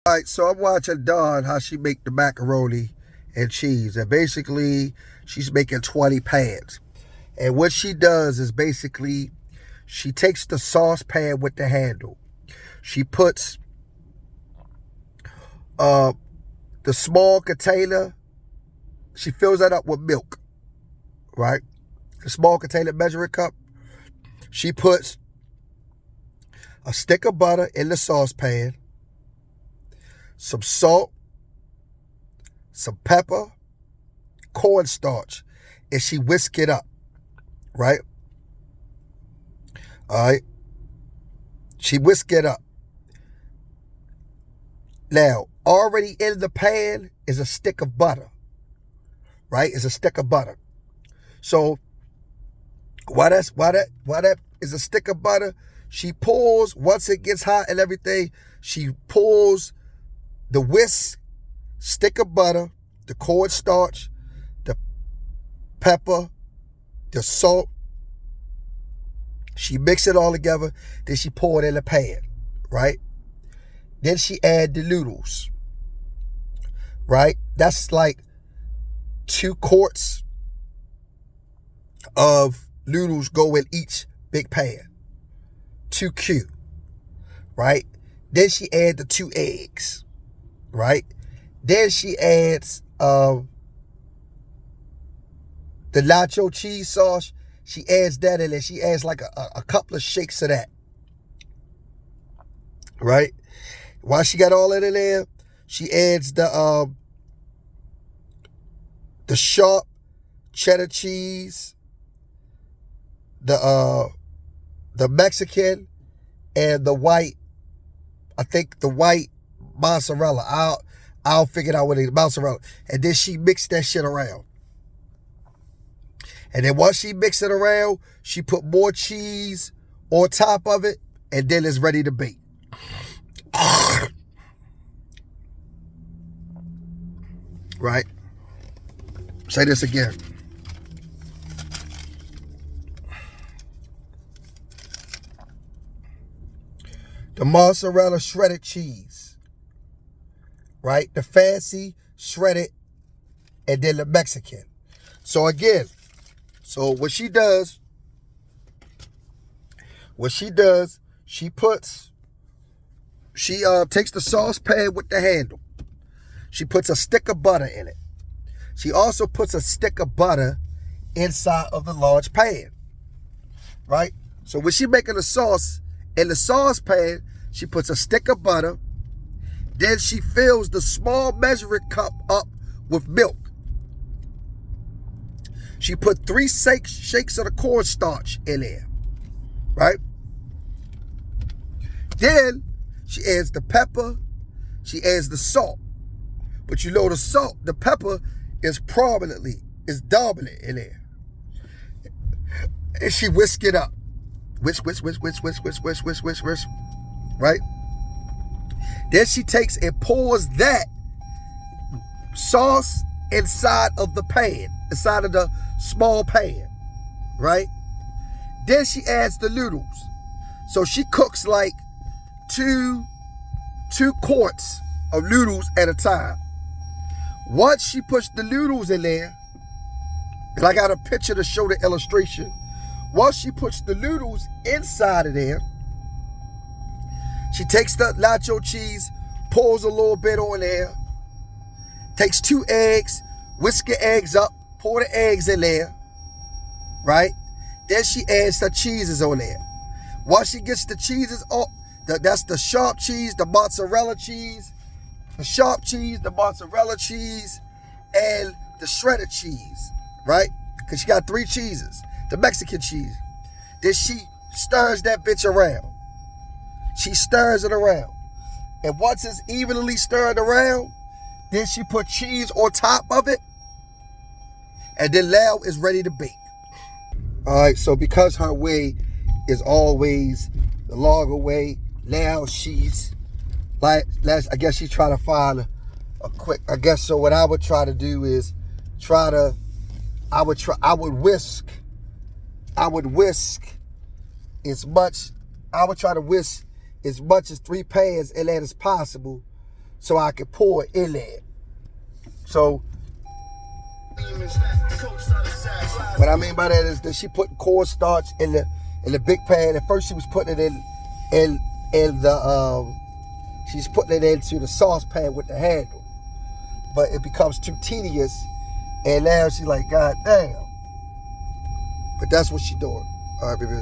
All right, so I'm watching Dawn, how she make the macaroni and cheese. And basically, she's making 20 pans. And what she does is basically, she takes the saucepan with the handle. She puts the small container, she fills that up with milk, right? The small container measuring cup. She puts a stick of butter in the saucepan, some salt, some pepper, cornstarch, and she whisk it up, right? All right. She whisk it up. Now, already in the pan is a stick of butter, right? It's a stick of butter. So, why that is a stick of butter? She pours, once it gets hot and everything, she pours the whisk, stick of butter, the cornstarch, the pepper, the salt. She mix it all together. Then she pour it in the pan, right? Then she add the noodles, right? That's like 2 quarts of noodles go in each big pan. 2Q, right? Then she add the 2 eggs, right? Then she adds the nacho cheese sauce. She adds that in there. She adds like a couple of shakes of that, right? While she got all that in there, she adds the sharp cheddar cheese, the Mexican, and the white. I think the white mozzarella. I'll figure it out what it is, mozzarella. And then she mixed that shit around. And then once she mixed it around, she put more cheese on top of it, and then it's ready to bake. Right? Say this again. The mozzarella shredded cheese, right? The fancy shredded, and then the Mexican. So again, what she does, she takes the saucepan with the handle. She puts a stick of butter in it. She also puts a stick of butter inside of the large pan, right? So when she making the sauce in the saucepan, she puts a stick of butter. Then she fills the small measuring cup up with milk. She put 3 shakes of the cornstarch in there, right? Then she adds the pepper. She adds the salt. But you know the salt, the pepper is dominant in there. And she whisk it up. Whisk, right? Then she takes and pours that sauce inside of the pan, inside of the small pan, right? Then she adds the noodles. So she cooks like two quarts of noodles at a time. Once she puts the noodles in there, and I got a picture to show the illustration. Once she puts the noodles inside of there, she takes the nacho cheese, pours a little bit on there, takes 2 eggs, whisk the eggs up, pour the eggs in there, right? Then she adds the cheeses on there. Once she gets the cheeses up, that's the sharp cheese, the mozzarella cheese, the sharp cheese, the mozzarella cheese, and the shredded cheese, right? Because she got 3 cheeses, the Mexican cheese. Then she stirs that bitch around. She stirs it around. And once it's evenly stirred around, then she put cheese on top of it. And then now it's ready to bake. All right, so because her way is always the longer way, now she's like, I guess she's trying to find a quick, I guess. So what I would try to do is I would whisk as much as 3 pans in that as possible, so I can pour it in there. So what I mean by that is that she put cornstarch in the big pan. At first she was putting it in the she's putting it into the saucepan with the handle, but it becomes too tedious, and now she's like, God damn. But that's what she's doing. All right, baby.